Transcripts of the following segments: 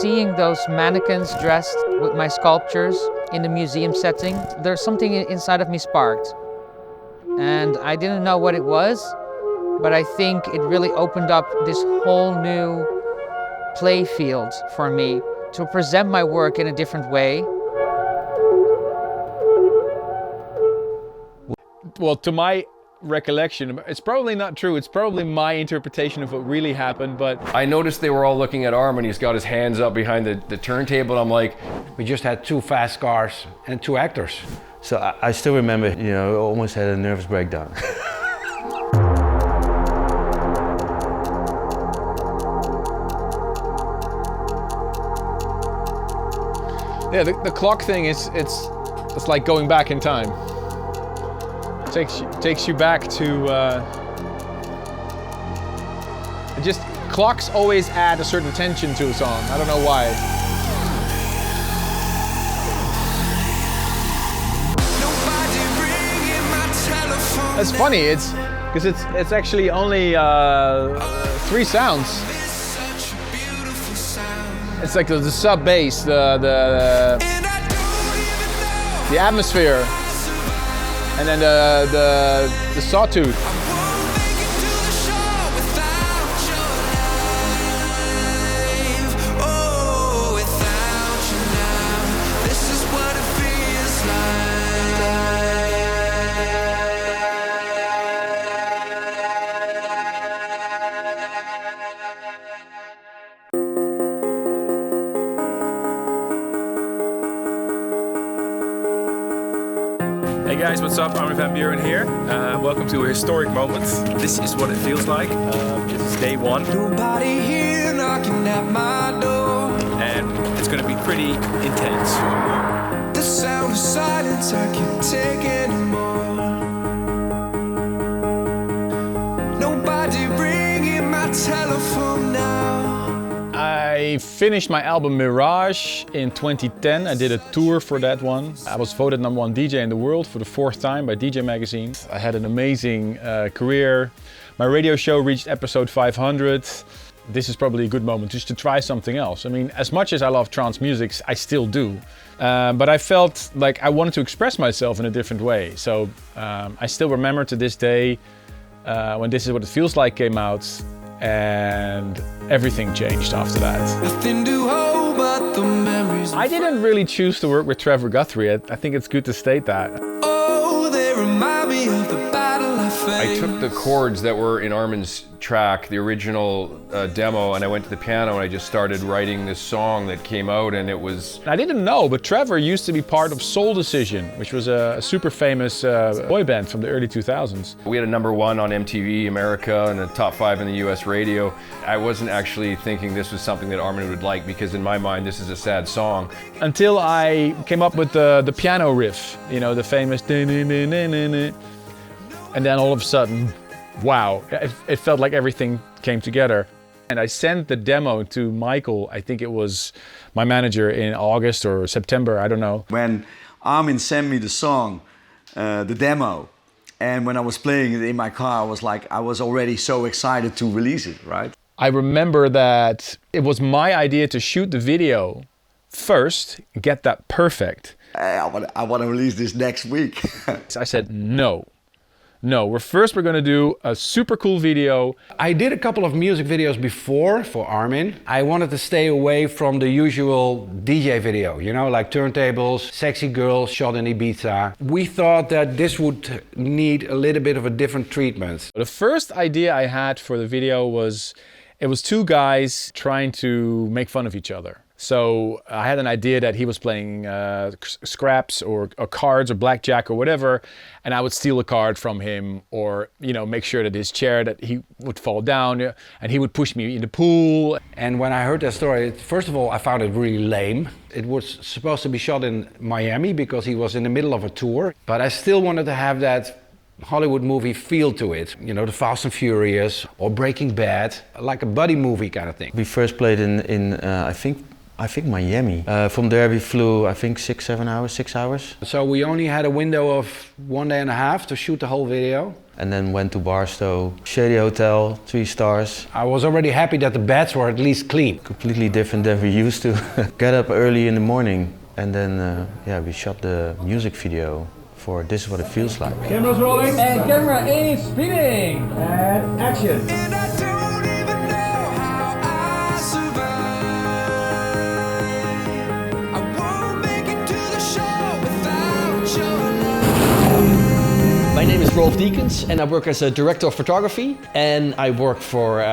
Seeing those mannequins dressed with my sculptures in the museum setting, there's something inside of me sparked. And I didn't know what it was, but I think it really opened up this whole new play field for me to present my work in a different way. Well, to my recollection, it's probably not true. It's probably my interpretation of what really happened, but I noticed they were all looking at Armin. He's got his hands up behind the turntable. I'm like, we just had 2 fast cars and 2 actors. So I still remember, almost had a nervous breakdown. yeah, the clock thing is it's like going back in time. Takes you back to just clocks always add a certain tension to a song. I don't know why. It's funny. It's because it's actually only 3 sounds. It's like the sub bass, the atmosphere. And then the sawtooth. Hey guys, what's up? Armin van Buuren here. Welcome to a historic moment. This is what it feels like. This is day 1. Nobody here knocking at my door. And it's going to be pretty intense. The sound of silence I can't take anymore. Nobody ringing my telephone now. I finished my album Mirage in 2010. I did a tour for that one. I was voted #1 DJ in the world for the 4th time by DJ Magazine. I had an amazing career. My radio show reached episode 500. This is probably a good moment just to try something else. I mean, as much as I love trance music, I still do. But I felt like I wanted to express myself in a different way. So I still remember to this day when This Is What It Feels Like came out, and everything changed after that. Nothing to hold but the memories. I didn't really choose to work with Trevor Guthrie. I think it's good to state that. Oh, they remind me of the battle I I faced. took the chords that were in Armin's track, the original demo, and I went to the piano and I just started writing this song that came out, and it was... I didn't know, but Trevor used to be part of Soul Decision, which was a super famous boy band from the early 2000s. We had a #1 on MTV America and a top 5 in the US radio. I wasn't actually thinking this was something that Armin would like, because in my mind this is a sad song. Until I came up with the piano riff, the famous... And then all of a sudden, wow, it felt like everything came together. And I sent the demo to Michael, I think it was my manager, in August or September, I don't know. When Armin sent me the song, the demo, and when I was playing it in my car, I was already so excited to release it, right? I remember that it was my idea to shoot the video first, get that perfect. I want to release this next week. So I said, no, we're going to do a super cool video. I did a couple of music videos before for Armin. I wanted to stay away from the usual DJ video, like turntables, sexy girls shot in Ibiza. We thought that this would need a little bit of a different treatment. The first idea I had for the video was, it was 2 guys trying to make fun of each other. So I had an idea that he was playing scraps or cards or blackjack or whatever, and I would steal a card from him, or make sure that his chair, that he would fall down, and he would push me in the pool. And when I heard that story, first of all, I found it really lame. It was supposed to be shot in Miami because he was in the middle of a tour, but I still wanted to have that Hollywood movie feel to it. The Fast and Furious or Breaking Bad, like a buddy movie kind of thing. We first played in I think, I think Miami. From there we flew, I think 6 hours. So we only had a window of 1.5 days to shoot the whole video. And then went to Barstow, shady hotel, 3 stars. I was already happy that the beds were at least clean. Completely different than we used to. Get up early in the morning and then yeah, we shot the music video for This Is What It Feels Like. Camera's rolling and camera is speeding. And action. And I don't even know how I survive. I won't make it to the show without your love. My name is Rolf Deakins and I work as a director of photography, and I work for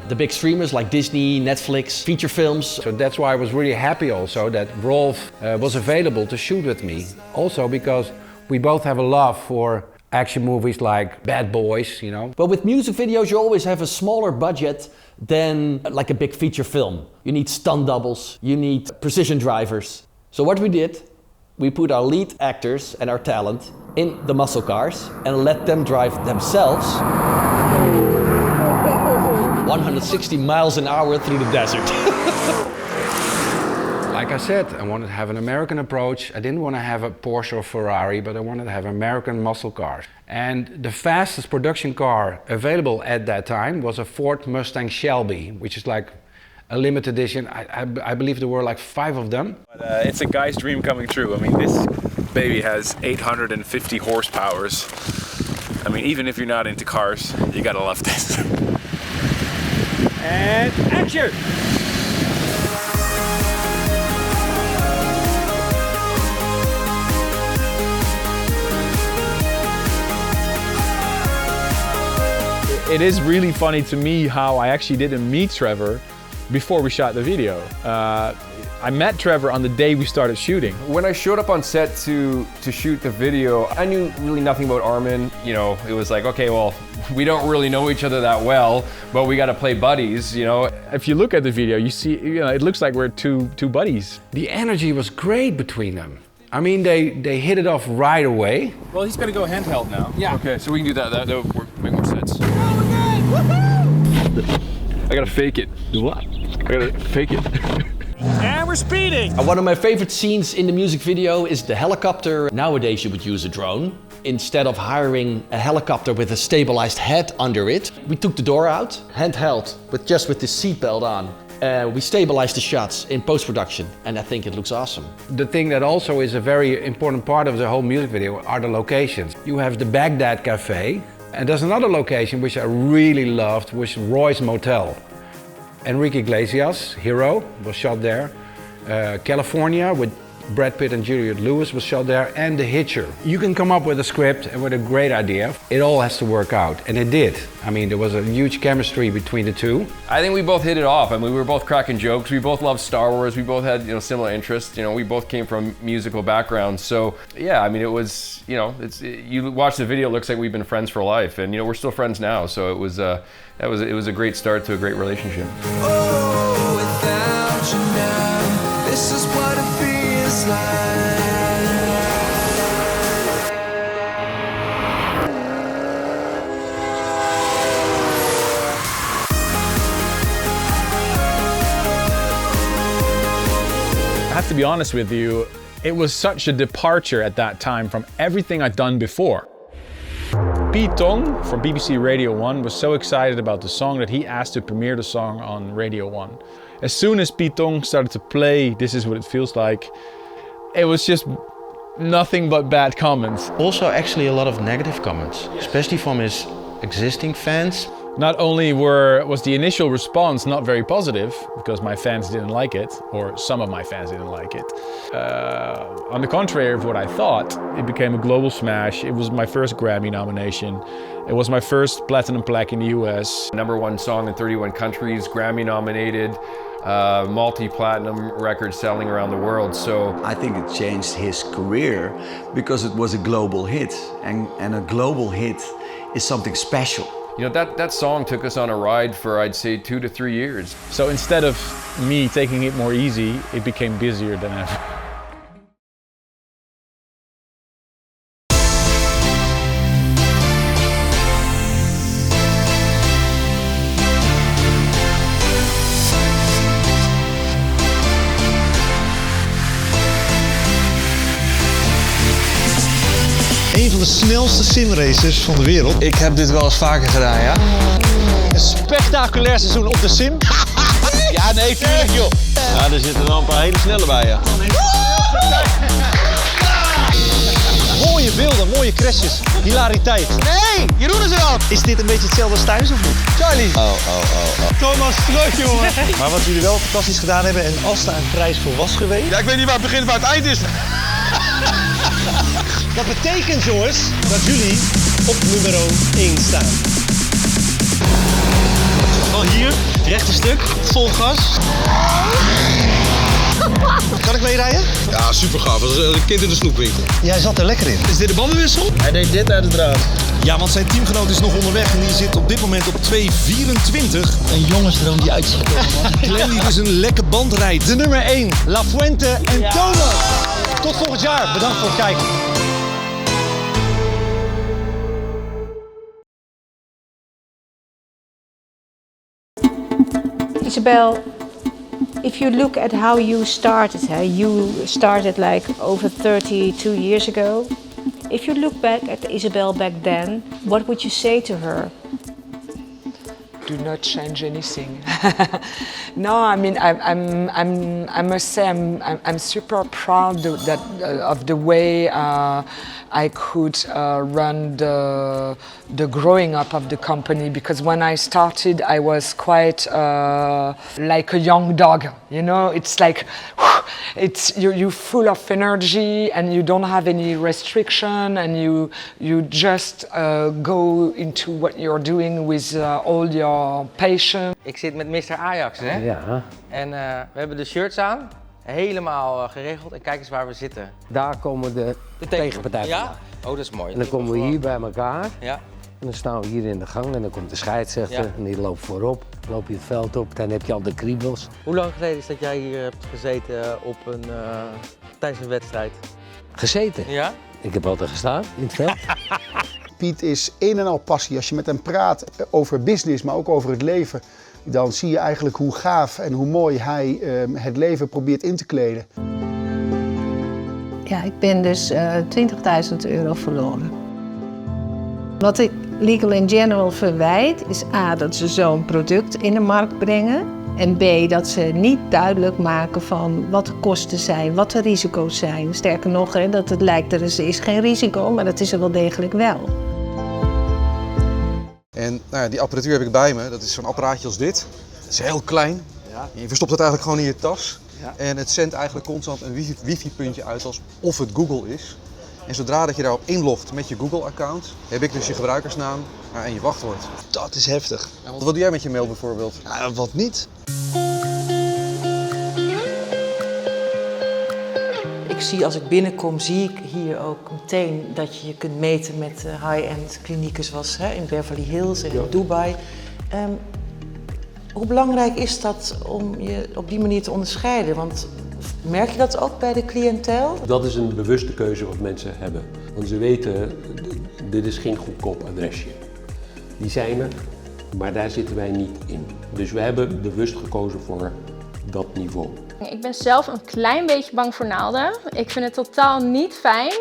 the big streamers like Disney, Netflix, feature films. So that's why I was really happy also that Rolf was available to shoot with me. Also because we both have a love for action movies like Bad Boys, you know. But with music videos you always have a smaller budget than like a big feature film. You need stunt doubles, you need precision drivers. So what we did, we put our lead actors and our talent in the muscle cars and let them drive themselves 160 miles an hour through the desert. Like I said, I wanted to have an American approach. I didn't want to have a Porsche or Ferrari, but I wanted to have American muscle cars. And the fastest production car available at that time was a Ford Mustang Shelby, which is like a limited edition. I believe there were like 5 of them. But, it's a guy's dream coming true. I mean, this baby has 850 horsepowers. I mean, even if you're not into cars, you gotta love this. And action. It is really funny to me how I actually didn't meet Trevor before we shot the video. I met Trevor on the day we started shooting. When I showed up on set to shoot the video, I knew really nothing about Armin. You know, it was like, okay, well, we don't really know each other that well, but we got to play buddies, you know. If you look at the video, you see, you know, it looks like we're two buddies. The energy was great between them. I mean, they hit it off right away. Well, he's gonna go handheld now. Yeah. Okay, so we can do that. That would make more sense. I gotta fake it. Do what? I gotta fake it. And we're speeding. One of my favorite scenes in the music video is the helicopter. Nowadays you would use a drone. Instead of hiring a helicopter with a stabilized head under it, we took the door out, handheld, with the seatbelt on. We stabilized the shots in post-production, and I think it looks awesome. The thing that also is a very important part of the whole music video are the locations. You have the Baghdad Cafe, and there's another location which I really loved, which was Roy's Motel. Enrique Iglesias, Hero, was shot there. California with Brad Pitt and Juliette Lewis was shot there, and The Hitcher. You can come up with a script and with a great idea. It all has to work out, and it did. I mean, there was a huge chemistry between the two. I think we both hit it off. I mean, we were both cracking jokes. We both loved Star Wars. We both had, you know, similar interests. You know, we both came from musical backgrounds. So yeah, I mean, it was, you know, you watch the video, it looks like we've been friends for life, and you know, we're still friends now. So it was a great start to a great relationship. Oh, without you now, this is what it feels like. I have to be honest with you, it was such a departure at that time from everything I'd done before. Pete Tong from BBC Radio 1 was so excited about the song that he asked to premiere the song on Radio 1. As soon as Pete Tong started to play This Is What It Feels Like, it was just nothing but bad comments. Also actually a lot of negative comments, especially from his existing fans. Not only was the initial response not very positive, because my fans didn't like it, or some of my fans didn't like it. On the contrary of what I thought, it became a global smash. It was my first Grammy nomination. It was my first platinum plaque in the US. #1 song in 31 countries, Grammy nominated, multi-platinum record selling around the world. So I think it changed his career because it was a global hit, and a global hit is something special. you know, that song took us on a ride for, I'd say, 2 to 3 years. So instead of me taking it more easy, it became busier than ever. van de snelste simracers van de wereld. Ik heb dit wel eens vaker gedaan, ja. Een spectaculair seizoen op de sim. Ja, nee, tuurlijk joh. Ja, er zitten wel een paar hele snelle bij, ja. Mooie beelden, mooie crashes, hilariteit. Nee, Jeroen is er al. Is dit een beetje hetzelfde als thuis of niet? Charlie. Thomas, terug jongen. Maar wat jullie wel fantastisch gedaan hebben en als daar een prijs voor was geweest. Ja, ik weet niet waar het begin en waar het eind is. Dat betekent jongens dat jullie op nummer 1 staan. Wel hier, rechte stuk, vol gas. Kan ik mee rijden? Ja, super gaaf. Dat is een kind in de snoepwinkel. Jij zat er lekker in. Is dit de bandenwissel? Hij deed dit uit de draad. Ja, want zijn teamgenoot is nog onderweg en die zit op dit moment op 2.24. Een jongensdroom die uit is gekomen. Glenn die dus een lekke band rijdt. De nummer 1, La Fuente en Thomas. Tot volgend jaar. Bedankt voor het kijken. Isabel, if you look at how you started like over 32 years ago. If you look back at Isabel back then, what would you say to her? Do not change anything. No, I mean, I must say I'm super proud of the way I could run the growing up of the company, because when I started I was quite like a young dog, you know. It's like you're full of energy and you don't have any restriction, and you just go into what you're doing with all your passion. Ik zit met Mr. Ajax, hè? Ja. En we hebben de shirts aan, helemaal geregeld. En kijk eens waar we zitten. Daar komen de tegenpartij vandaan. Ja? Oh, dat is mooi. En dan komen we hier bij elkaar. Ja. En dan staan we hier in de gang en dan komt de scheidsrechter en die loopt voorop. Loop je het veld op, dan heb je al de kriebels. Hoe lang geleden is dat jij hier hebt gezeten tijdens een wedstrijd? Gezeten? Ja? Ik heb altijd gestaan in het veld. Piet is een en al passie. Als je met hem praat over business, maar ook over het leven, dan zie je eigenlijk hoe gaaf en hoe mooi hij het leven probeert in te kleden. Ja, ik ben dus €20.000 verloren. Wat ik Legal in General verwijt is A, dat ze zo'n product in de markt brengen. En B, dat ze niet duidelijk maken van wat de kosten zijn, wat de risico's zijn. Sterker nog, dat het lijkt er is geen risico, maar dat is er wel degelijk wel. En nou ja, die apparatuur heb ik bij me. Dat is zo'n apparaatje als dit. Het is heel klein. Ja. Je verstopt het eigenlijk gewoon in je tas. Ja. En het zendt eigenlijk constant een wifi-puntje uit alsof het Google is. En zodra dat je daarop inlogt met je Google-account, heb ik dus je gebruikersnaam en je wachtwoord. Dat is heftig. En wat doe jij met je mail bijvoorbeeld? Ja, wat niet? Ik zie, als ik binnenkom, zie ik hier ook meteen dat je je kunt meten met high-end klinieken zoals in Beverly Hills en in Dubai. Hoe belangrijk is dat om je op die manier te onderscheiden? Want merk je dat ook bij de cliëntel? Dat is een bewuste keuze wat mensen hebben. Want ze weten, dit is geen goedkoop adresje. Die zijn er, maar daar zitten wij niet in. Dus we hebben bewust gekozen voor dat niveau. Ik ben zelf een klein beetje bang voor naalden. Ik vind het totaal niet fijn.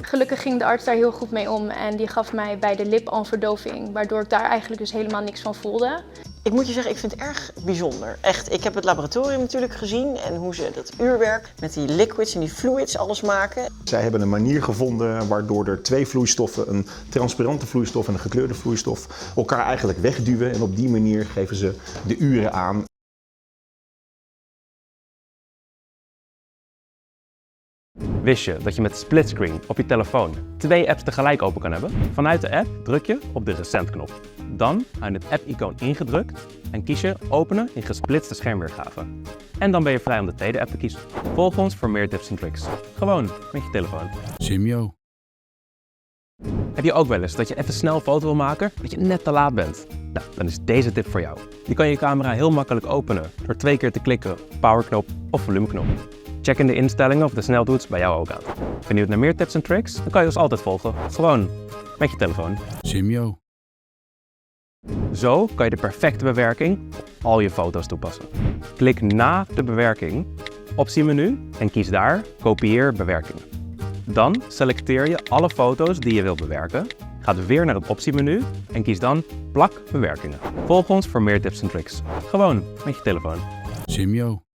Gelukkig ging de arts daar heel goed mee om en die gaf mij bij de lip al een verdoving, waardoor ik daar eigenlijk dus helemaal niks van voelde. Ik moet je zeggen, ik vind het erg bijzonder. Echt, ik heb het laboratorium natuurlijk gezien en hoe ze dat uurwerk met die liquids en die fluids alles maken. Zij hebben een manier gevonden waardoor er twee vloeistoffen, een transparante vloeistof en een gekleurde vloeistof, elkaar eigenlijk wegduwen en op die manier geven ze de uren aan. Wist je dat je met splitscreen op je telefoon 2 apps tegelijk open kan hebben? Vanuit de app druk je op de recent-knop. Dan hou je het app-icoon ingedrukt en kies je openen in gesplitste schermweergave. En dan ben je vrij om de tweede app te kiezen. Volg ons voor meer tips en tricks. Gewoon met je telefoon. Simyo. Heb je ook wel eens dat je even snel een foto wil maken, dat je net te laat bent? Nou, dan is deze tip voor jou. Je kan je camera heel makkelijk openen door 2 keer te klikken op powerknop of volumeknop. Check in de instellingen of de sneltoets bij jou ook aan. Benieuwd naar meer tips en tricks? Dan kan je ons altijd volgen. Gewoon met je telefoon. Simyo. Zo kan je de perfecte bewerking op al je foto's toepassen. Klik na de bewerking, optiemenu en kies daar kopieer bewerking. Dan selecteer je alle foto's die je wilt bewerken, gaat weer naar het optiemenu en kies dan plak bewerkingen. Volg ons voor meer tips en tricks. Gewoon met je telefoon. Simyo.